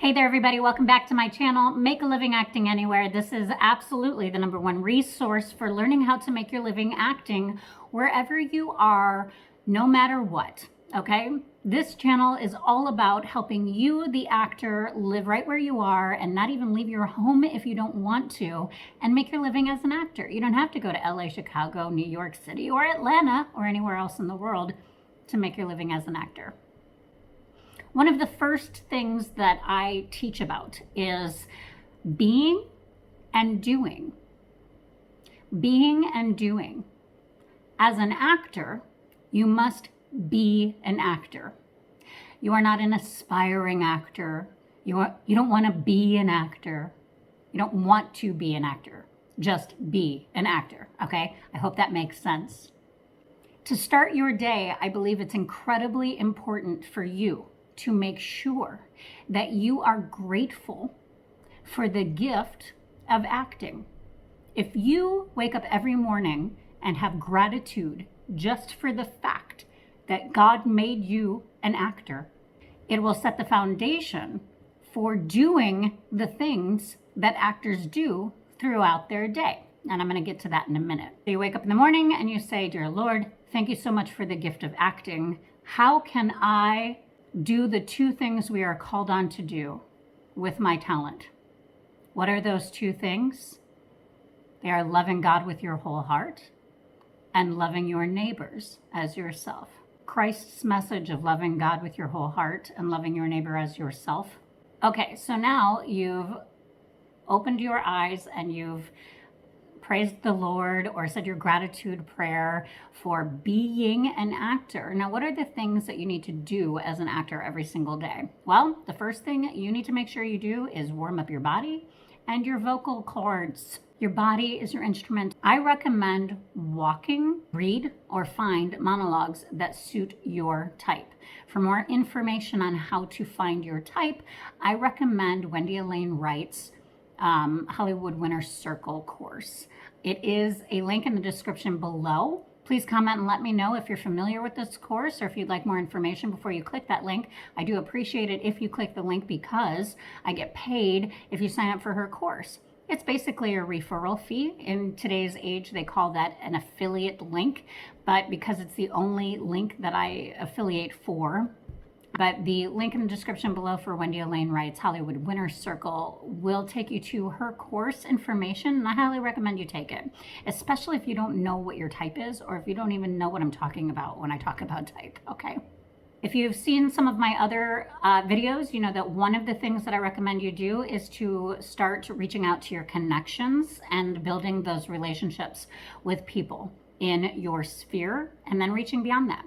Hey there, everybody. Welcome back to my channel, Make a Living Acting Anywhere. This is absolutely the #1 resource for learning how to make your living acting wherever you are, no matter what, okay? This channel is all about helping you, the actor, live right where you are and not even leave your home if you don't want to and make your living as an actor. You don't have to go to LA, Chicago, New York City, or Atlanta, or anywhere else in the world to make your living as an actor. One of the first things that I teach about is being and doing. Being and doing. As an actor, you must be an actor. You are not an aspiring actor. You don't want to be an actor. You don't want to be an actor. Just be an actor, okay? I hope that makes sense. To start your day, I believe it's incredibly important for you to make sure that you are grateful for the gift of acting. If you wake up every morning and have gratitude just for the fact that God made you an actor, it will set the foundation for doing the things that actors do throughout their day. And I'm going to get to that in a minute. So you wake up in the morning and you say, "Dear Lord, thank you so much for the gift of acting. How can I do the two things we are called on to do with my talent?" What are those two things? They are loving God with your whole heart and loving your neighbors as yourself. Christ's message of loving God with your whole heart and loving your neighbor as yourself. Okay, so now you've opened your eyes and you've praised the Lord or said your gratitude prayer for being an actor. Now, what are the things that you need to do as an actor every single day? Well, the first thing you need to make sure you do is warm up your body and your vocal cords. Your body is your instrument. I recommend walking, read, or find monologues that suit your type. For more information on how to find your type, I recommend Wendy Elaine Wright's Hollywood Winner's Circle course. It is a link in the description below. Please comment and let me know if you're familiar with this course or if you'd like more information before you click that link. I do appreciate it if you click the link because I get paid if you sign up for her course. It's basically a referral fee. In today's age, they call that an affiliate link, but because it's the only link that I affiliate for, but the link in the description below for Wendy Elaine Wright's Hollywood Winner's Circle will take you to her course information, and I highly recommend you take it, especially if you don't know what your type is or if you don't even know what I'm talking about when I talk about type, okay? If you've seen some of my other videos, you know that one of the things that I recommend you do is to start reaching out to your connections and building those relationships with people in your sphere and then reaching beyond that.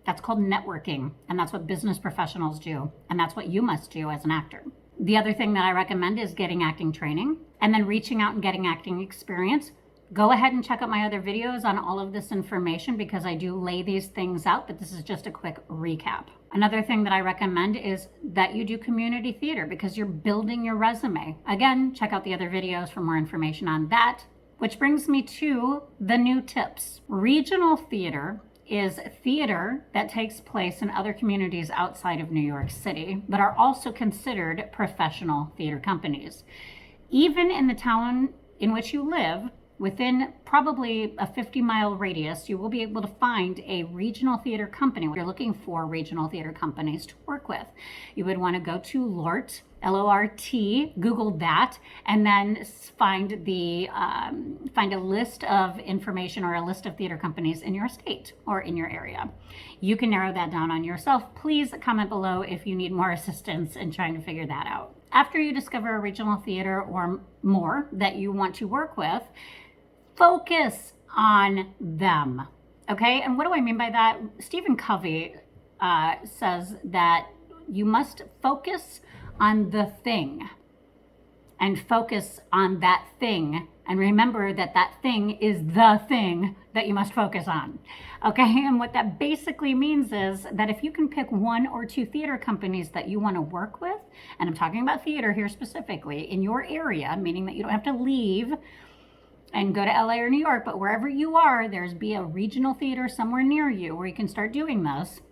That's called networking, and that's what business professionals do, and that's what you must do as an actor. The other thing that I recommend is getting acting training and then reaching out and getting acting experience. Go ahead and check out my other videos on all of this information because I do lay these things out, but this is just a quick recap. Another thing that I recommend is that you do community theater because you're building your resume. Again, check out the other videos for more information on that, which brings me to the new tips. Regional theater is theater that takes place in other communities outside of New York City, but are also considered professional theater companies. Even in the town in which you live, within probably a 50-mile radius, you will be able to find a regional theater company. You're looking for regional theater companies to work with. You would want to go to LORT, L-O-R-T, Google that, and then find a list of information or a list of theater companies in your state or in your area. You can narrow that down on yourself. Please comment below if you need more assistance in trying to figure that out. After you discover a regional theater or more that you want to work with, focus on them, okay? And what do I mean by that? Stephen Covey says that you must focus on the thing and focus on that thing and remember that that thing is the thing that you must focus on, okay? And what that basically means is that if you can pick one or two theater companies that you want to work with, and I'm talking about theater here specifically, in your area, meaning that you don't have to leave and go to LA or New York, but wherever you are, there's be a regional theater somewhere near you where you can start doing this.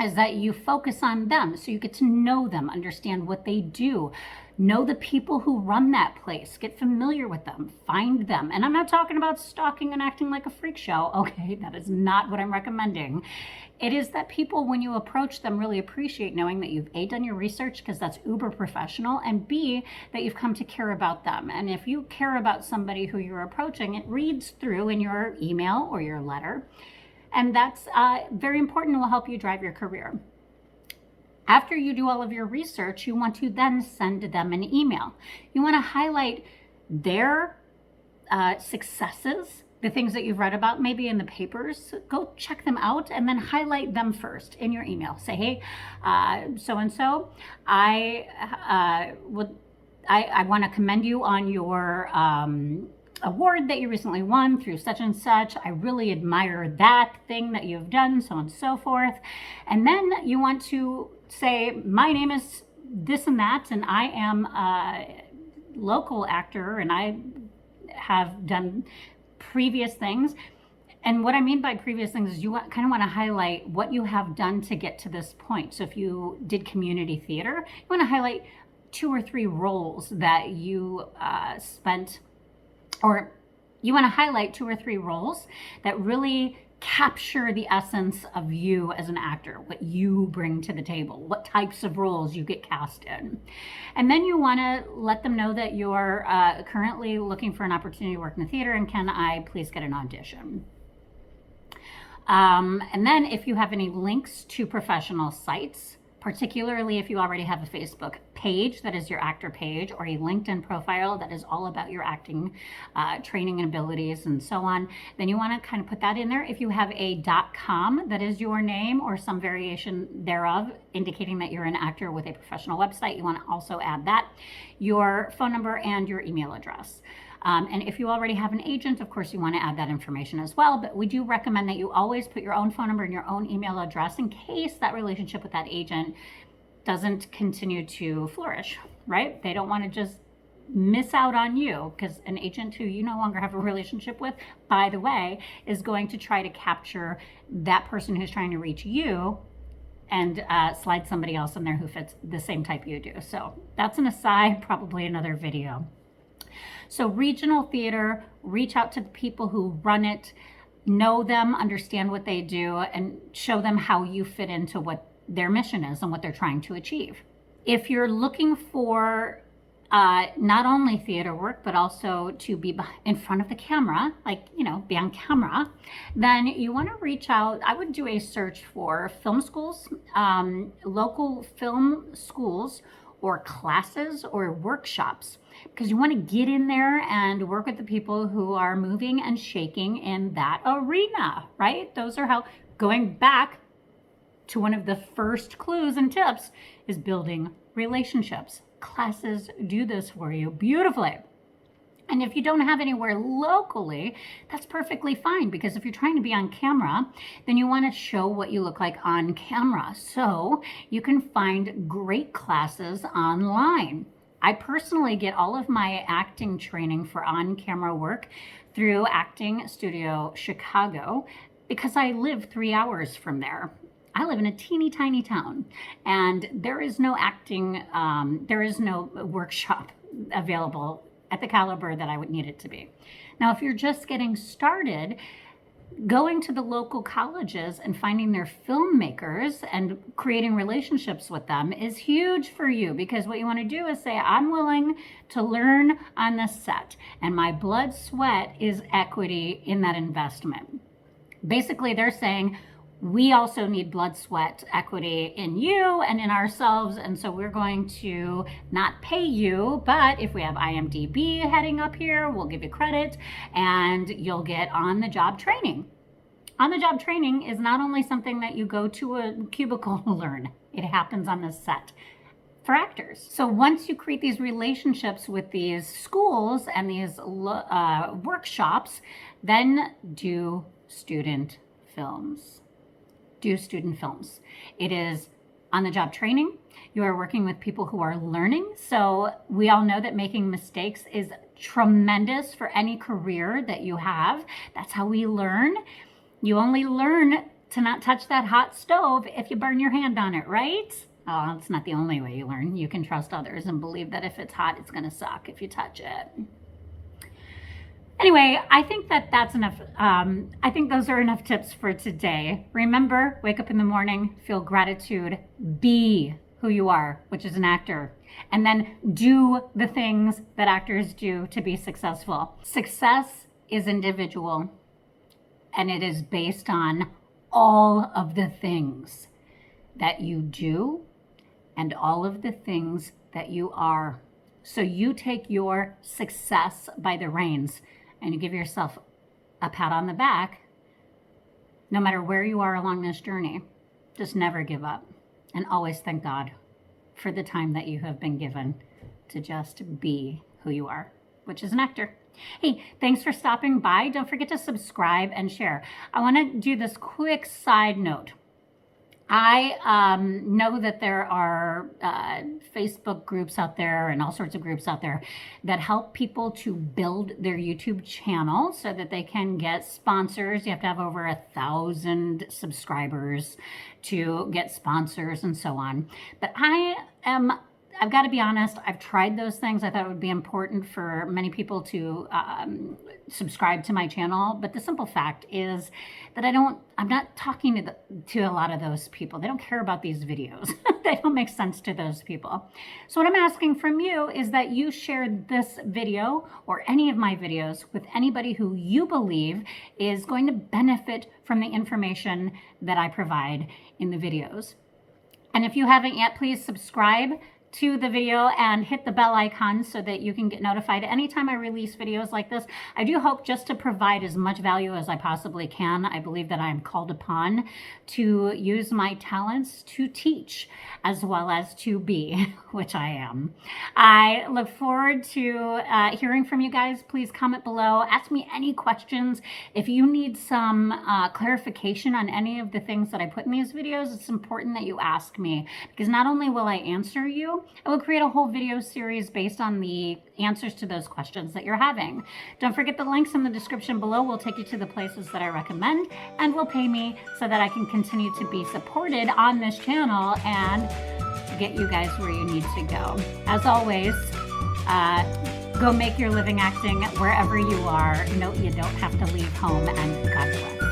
is that you focus on them so you get to know them, understand what they do, know the people who run that place, get familiar with them, find them. And I'm not talking about stalking and acting like a freak show. Okay, that is not what I'm recommending. It is that people, when you approach them, really appreciate knowing that you've A, done your research, because that's uber professional, and B, that you've come to care about them. And if you care about somebody who you're approaching, it reads through in your email or your letter. And that's very important and will help you drive your career. After you do all of your research, you want to then send them an email. You want to highlight their successes, the things that you've read about maybe in the papers. Go check them out and then highlight them first in your email. Say, hey, so-and-so, I want to commend you on your award that you recently won through such and such. I really admire that thing that you've done, so on and so forth. And then you want to say, my name is this and that, and I am a local actor, and I have done previous things. And what I mean by previous things is you kind of want to highlight what you have done to get to this point. So if you did community theater, you want to highlight 2 or 3 roles that you spent, or you want to highlight 2 or 3 roles that really capture the essence of you as an actor, what you bring to the table, what types of roles you get cast in. And then you want to let them know that you're currently looking for an opportunity to work in the theater, and can I please get an audition? And then if you have any links to professional sites, particularly if you already have a Facebook page that is your actor page, or a LinkedIn profile that is all about your acting training and abilities and so on, then you want to kind of put that in there. If you have a .com that is your name or some variation thereof indicating that you're an actor with a professional website, you want to also add that, your phone number and your email address. And if you already have an agent, of course, you want to add that information as well. But we do recommend that you always put your own phone number and your own email address in case that relationship with that agent doesn't continue to flourish, right? They don't want to just miss out on you, because an agent who you no longer have a relationship with, by the way, is going to try to capture that person who's trying to reach you and slide somebody else in there who fits the same type you do. So that's an aside, probably another video. So regional theater, reach out to the people who run it, know them, understand what they do, and show them how you fit into what their mission is and what they're trying to achieve. If you're looking for not only theater work, but also to be in front of the camera, like, you know, be on camera, then you want to reach out. I would do a search for film schools, local film schools, or classes or workshops, because you want to get in there and work with the people who are moving and shaking in that arena, right? Those are how, going back to one of the first clues and tips, is building relationships. Classes do this for you beautifully. And if you don't have anywhere locally, that's perfectly fine, because if you're trying to be on camera, then you want to show what you look like on camera. So you can find great classes online. I personally get all of my acting training for on-camera work through Acting Studio Chicago, because I live 3 hours from there. I live in a teeny tiny town, and there is no acting, there is no workshop available at the caliber that I would need it to be. Now, if you're just getting started, going to the local colleges and finding their filmmakers and creating relationships with them is huge for you, because what you want to do is say, I'm willing to learn on the set, and my blood, sweat is equity in that investment. Basically, they're saying, we also need blood, sweat, equity in you and in ourselves. And so we're going to not pay you, but if we have IMDb heading up here, we'll give you credit and you'll get on-the-job training. On-the-job training is not only something that you go to a cubicle to learn, it happens on the set for actors. So once you create these relationships with these schools and these workshops, then do student films. Do student films. It is on-the-job training. You are working with people who are learning. So we all know that making mistakes is tremendous for any career that you have. That's how we learn. You only learn to not touch that hot stove if you burn your hand on it, right? Oh, it's not the only way you learn. You can trust others and believe that if it's hot, it's going to suck if you touch it. Anyway, I think that's enough. I think those are enough tips for today. Remember, wake up in the morning, feel gratitude, be who you are, which is an actor, and then do the things that actors do to be successful. Success is individual, and it is based on all of the things that you do and all of the things that you are. So you take your success by the reins and you give yourself a pat on the back, no matter where you are along this journey. Just never give up, and always thank God for the time that you have been given to just be who you are, which is an actor. Hey, thanks for stopping by. Don't forget to subscribe and share. I want to do this quick side note. I know that there are Facebook groups out there and all sorts of groups out there that help people to build their YouTube channel so that they can get sponsors. You have to have over 1,000 subscribers to get sponsors and so on. But I've got to be honest, I've tried those things. I thought it would be important for many people to subscribe to my channel. But the simple fact is that I'm not talking to a lot of those people. They don't care about these videos. They don't make sense to those people. So what I'm asking from you is that you share this video or any of my videos with anybody who you believe is going to benefit from the information that I provide in the videos. And if you haven't yet, please subscribe to the video and hit the bell icon so that you can get notified anytime I release videos like this. I do hope just to provide as much value as I possibly can. I believe that I am called upon to use my talents to teach as well as to be, which I am. I look forward to hearing from you guys. Please comment below. Ask me any questions. If you need some clarification on any of the things that I put in these videos, it's important that you ask me, because not only will I answer you, I will create a whole video series based on the answers to those questions that you're having. Don't forget the links in the description below will take you to the places that I recommend and will pay me so that I can continue to be supported on this channel and get you guys where you need to go. As always, go make your living acting wherever you are. No, you don't have to leave home, and God bless.